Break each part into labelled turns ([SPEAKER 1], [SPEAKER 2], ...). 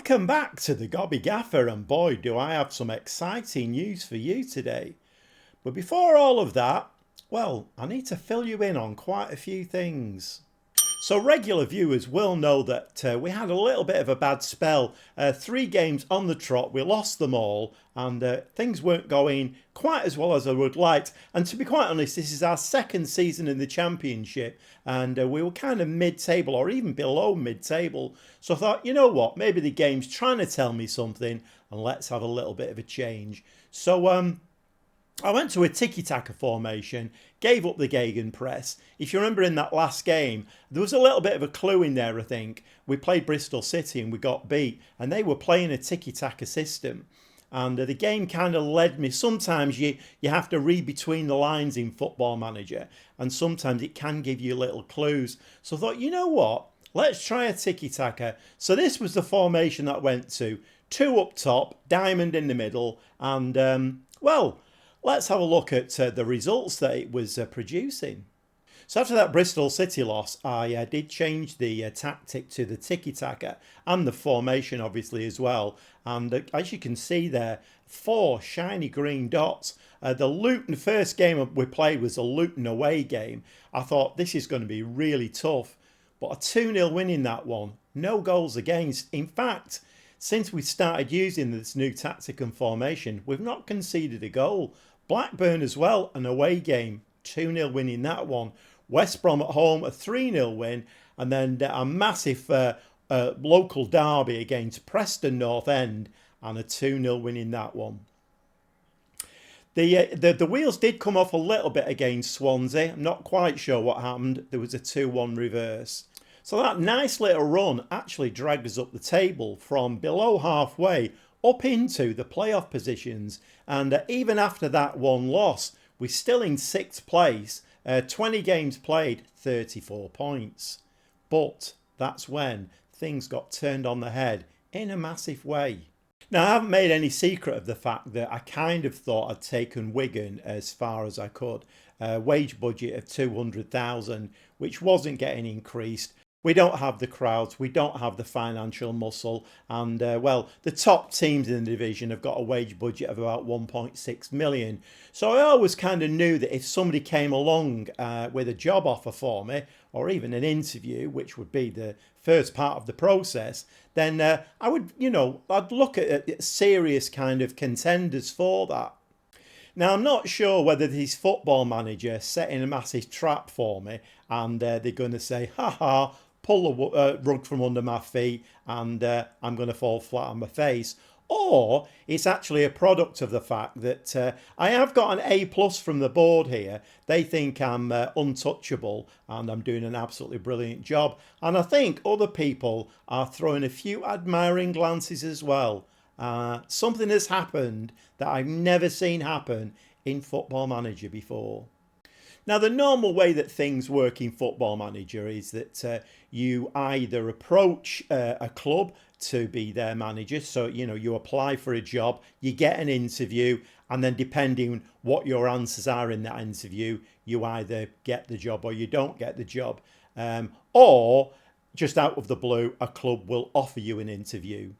[SPEAKER 1] Welcome back to the Gobby Gaffer, and boy do I have some exciting news for you today. But before all of that, well, I need to fill you in on quite a few things. So regular viewers will know that we had a little bit of a bad spell. 3 games on the trot, we lost them all, and things weren't going quite as well as I would like. And to be quite honest, this is our second season in the Championship, and we were kind of mid-table or even below mid-table. So I thought, you know what, maybe the game's trying to tell me something, and let's have a little bit of a change. So I went to a tiki-taka formation, gave up the gegenpress. If you remember in that last game, there was a little bit of a clue in there, I think. We played Bristol City and we got beat, and they were playing a tiki-taka system. And the game kind of led me. Sometimes you have to read between the lines in Football Manager, and sometimes it can give you little clues. So I thought, you know what? Let's try a tiki-taka. So this was the formation that I went to. 2 up top, diamond in the middle, and, well, let's have a look at the results that it was producing. So after that Bristol City loss, I did change the tactic to the tiki-taka and the formation obviously as well. And as you can see there, 4 shiny green dots. The Luton first game we played was a Luton away game. I thought this is going to be really tough, but a 2-0 win in that one. No goals against. In fact, since we started using this new tactic and formation, we've not conceded a goal. Blackburn as well, an away game, 2-0 win in that one. West Brom at home, a 3-0 win. And then a massive local derby against Preston North End, and a 2-0 win in that one. The wheels did come off a little bit against Swansea. I'm not quite sure what happened. There was a 2-1 reverse. So that nice little run actually dragged us up the table from below halfway up into the playoff positions, and even after that one loss, we're still in 6th place, 20 games played, 34 points. But that's when things got turned on the head in a massive way. Now, I haven't made any secret of the fact that I kind of thought I'd taken Wigan as far as I could. Wage budget of 200,000, which wasn't getting increased. We don't have the crowds, we don't have the financial muscle, and well, the top teams in the division have got a wage budget of about 1.6 million. So I always kind of knew that if somebody came along with a job offer for me, or even an interview, which would be the first part of the process, then I would, I'd look at serious kind of contenders for that. Now, I'm not sure whether this Football Manager setting a massive trap for me, and they're going to say, haha, pull the rug from under my feet, and I'm going to fall flat on my face. Or it's actually a product of the fact that I have got an A+ from the board here. They think I'm untouchable and I'm doing an absolutely brilliant job. And I think other people are throwing a few admiring glances as well. Something has happened that I've never seen happen in Football Manager before. Now, the normal way that things work in Football Manager is that you either approach a club to be their manager. So, you apply for a job, you get an interview, and then depending what your answers are in that interview, you either get the job or you don't get the job. Or, just out of the blue, a club will offer you an interview.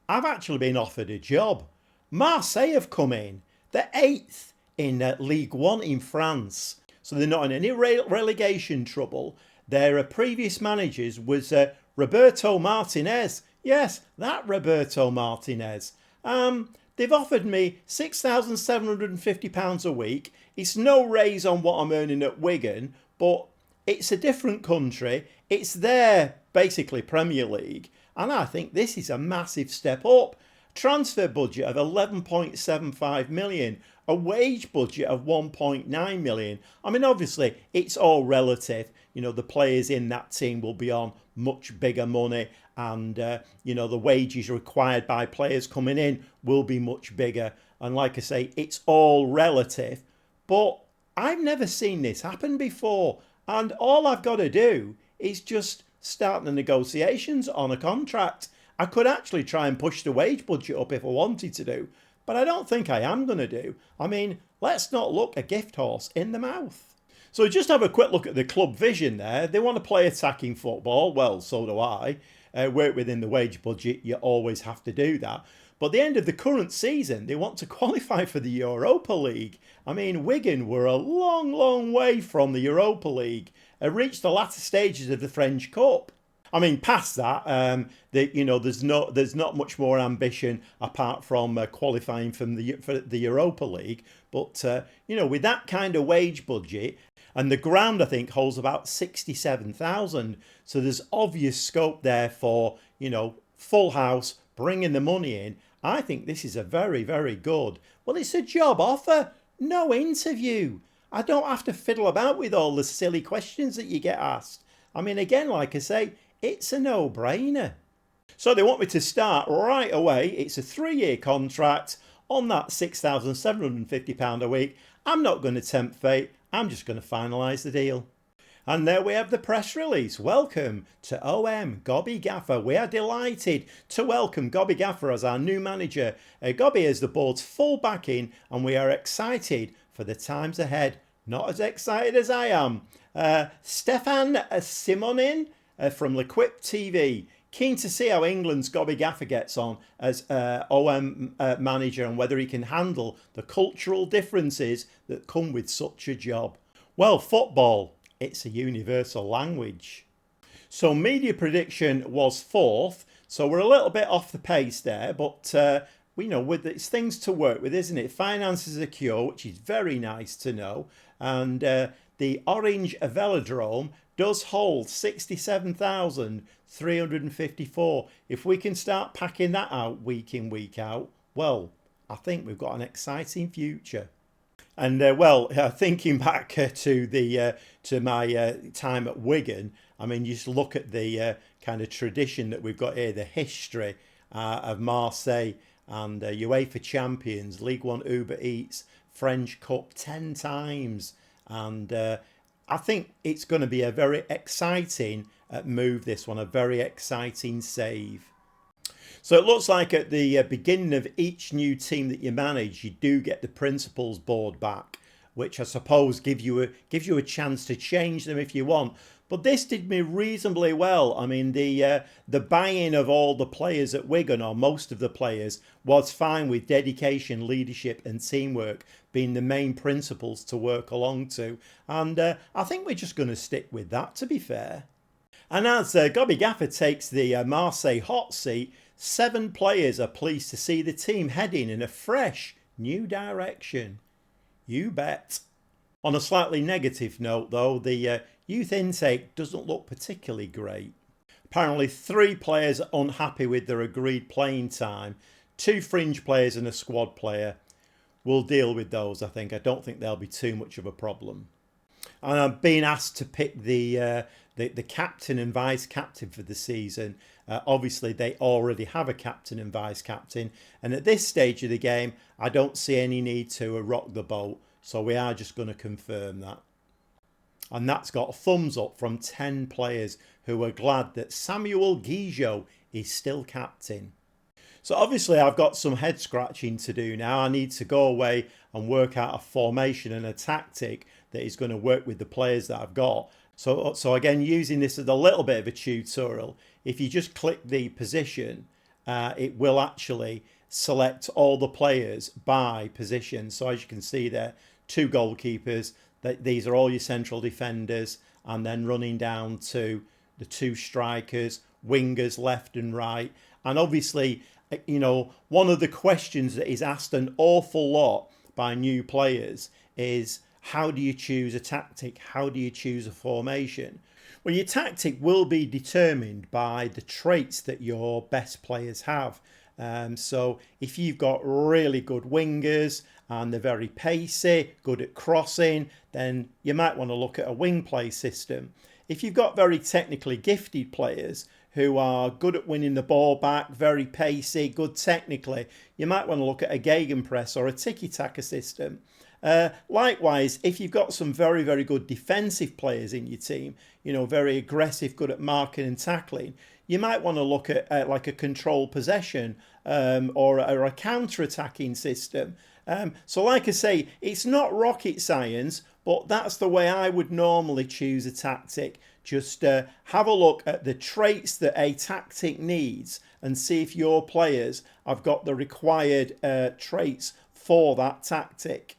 [SPEAKER 1] I've actually been offered a job. Marseille have come in. They're 8th in Ligue 1 in France. So they're not in any relegation trouble. Their previous managers was Roberto Martinez. Yes, that Roberto Martinez. They've offered me £6,750 a week. It's no raise on what I'm earning at Wigan, but it's a different country. It's their, basically, Premier League. And I think this is a massive step up. Transfer budget of 11.75 million. A wage budget of 1.9 million. I mean, obviously, it's all relative. The players in that team will be on much bigger money, and, the wages required by players coming in will be much bigger. And like I say, it's all relative. But I've never seen this happen before. And all I've got to do is just start the negotiations on a contract. I could actually try and push the wage budget up if I wanted to do. But I don't think I am going to do. I mean, let's not look a gift horse in the mouth. So just have a quick look at the club vision there. They want to play attacking football. Well, so do I. work within the wage budget, you always have to do that. But at the end of the current season, they want to qualify for the Europa League. I mean, Wigan were a long, long way from the Europa League, reached the latter stages of the French Cup. I mean, past that, there's not much more ambition apart from qualifying for the Europa League. But with that kind of wage budget, and the ground I think holds about 67,000, so there's obvious scope there for full house, bringing the money in. I think this is a very, very good. Well, it's a job offer, no interview. I don't have to fiddle about with all the silly questions that you get asked. I mean, again, like I say, it's a no-brainer. So they want me to start right away. It's a 3-year contract on that £6,750 a week. I'm not going to tempt fate. I'm just going to finalise the deal. And there we have the press release. Welcome to OM Gobby Gaffer. We are delighted to welcome Gobby Gaffer as our new manager. Gobby has the board's full backing and we are excited for the times ahead. Not as excited as I am. Stefan Simonin from L'Equipe TV. Keen to see how England's Gobby Gaffer gets on as OM manager and whether he can handle the cultural differences that come with such a job. Well, football, it's a universal language. So media prediction was 4th, so we're a little bit off the pace there, but it's things to work with, isn't it? Finances are secure, which is very nice to know, and the Orange Velodrome does hold 67,354. If we can start packing that out week in, week out, well, I think we've got an exciting future. And thinking back to my time at Wigan, I mean, you just look at the kind of tradition that we've got here, the history of Marseille and UEFA Champions, League One Uber Eats, French Cup 10 times. And I think it's going to be a very exciting move, this one, a very exciting save. So it looks like at the beginning of each new team that you manage, you do get the principals board back, which I suppose gives you a chance to change them if you want. But this did me reasonably well. I mean, the buy-in of all the players at Wigan, or most of the players, was fine, with dedication, leadership and teamwork being the main principles to work along to. And I think we're just going to stick with that, to be fair. And as Gobby Gaffer takes the Marseille hot seat, 7 players are pleased to see the team heading in a fresh new direction. You bet. On a slightly negative note though, the youth intake doesn't look particularly great. Apparently 3 players are unhappy with their agreed playing time, 2 fringe players and a squad player. We'll deal with those, I think. I don't think they'll be too much of a problem. And I've been asked to pick the captain and vice captain for the season. Obviously, they already have a captain and vice captain. And at this stage of the game, I don't see any need to rock the boat. So we are just going to confirm that. And that's got a thumbs up from 10 players who are glad that Samuel Guijo is still captain. So obviously I've got some head scratching to do now. I need to go away and work out a formation and a tactic that is going to work with the players that I've got. So again, using this as a little bit of a tutorial, if you just click the position, it will actually select all the players by position. So as you can see there, 2 goalkeepers, these are all your central defenders, and then running down to the 2 strikers, wingers left and right. And obviously, one of the questions that is asked an awful lot by new players is, how do you choose a tactic? How do you choose a formation? Well, your tactic will be determined by the traits that your best players have. So if you've got really good wingers and they're very pacey, good at crossing, then you might want to look at a wing play system. If you've got very technically gifted players who are good at winning the ball back, very pacey, good technically, you might want to look at a gegenpress or a tiki-taka system. Likewise, if you've got some very, very good defensive players in your team, very aggressive, good at marking and tackling, you might want to look at like a control possession or a counter-attacking system. So like I say, it's not rocket science, but that's the way I would normally choose a tactic. Just have a look at the traits that a tactic needs and see if your players have got the required traits for that tactic.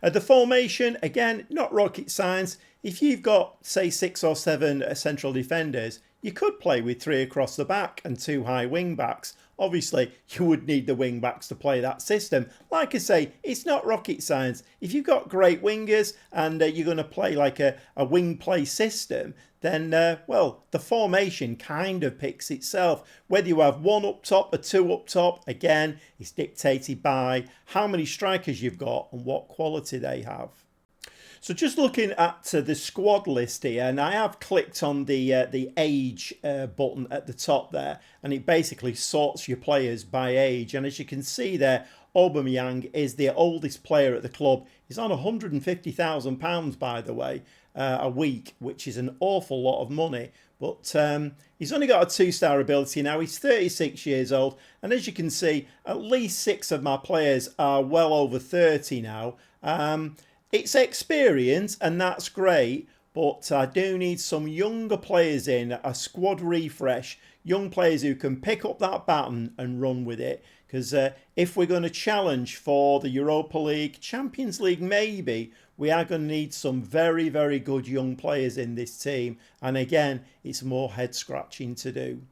[SPEAKER 1] The formation, again, not rocket science. If you've got, say, 6 or 7 central defenders, you could play with 3 across the back and 2 high wing backs. Obviously, you would need the wing backs to play that system. Like I say, it's not rocket science. If you've got great wingers and you're going to play like a wing play system, then, well, the formation kind of picks itself. Whether you have 1 up top or 2 up top, again, it's dictated by how many strikers you've got and what quality they have. So just looking at the squad list here, and I have clicked on the age button at the top there, and it basically sorts your players by age. And as you can see there, Aubameyang is the oldest player at the club. He's on £150,000, by the way, a week, which is an awful lot of money. But he's only got a 2-star ability now. He's 36 years old. And as you can see, at least 6 of my players are well over 30 now. It's experience, and that's great, but I do need some younger players in, a squad refresh, young players who can pick up that baton and run with it. Because if we're going to challenge for the Europa League, Champions League maybe, we are going to need some very, very good young players in this team. And again, it's more head scratching to do.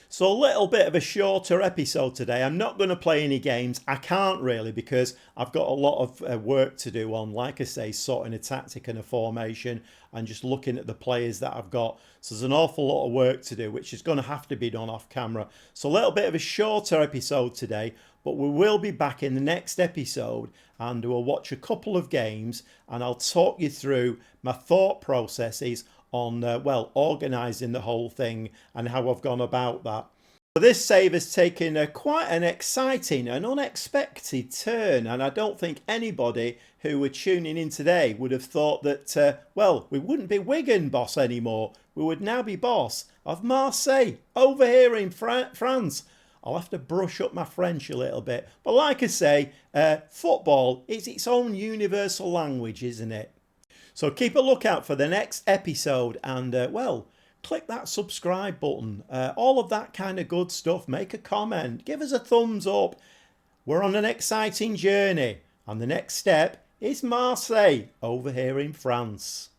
[SPEAKER 1] So a little bit of a shorter episode today. I'm not going to play any games. I can't really, because I've got a lot of work to do on, like I say, sorting a tactic and a formation and just looking at the players that I've got. So there's an awful lot of work to do, which is going to have to be done off camera. So a little bit of a shorter episode today, but we will be back in the next episode and we'll watch a couple of games and I'll talk you through my thought processes on, well, organising the whole thing and how I've gone about that. So this save has taken quite an exciting and unexpected turn, and I don't think anybody who were tuning in today would have thought that, well, we wouldn't be Wigan boss anymore. We would now be boss of Marseille over here in France. I'll have to brush up my French a little bit. But like I say, football is its own universal language, isn't it? So keep a lookout for the next episode and, well, click that subscribe button. All of that kind of good stuff. Make a comment. Give us a thumbs up. We're on an exciting journey. And the next step is Marseille over here in France.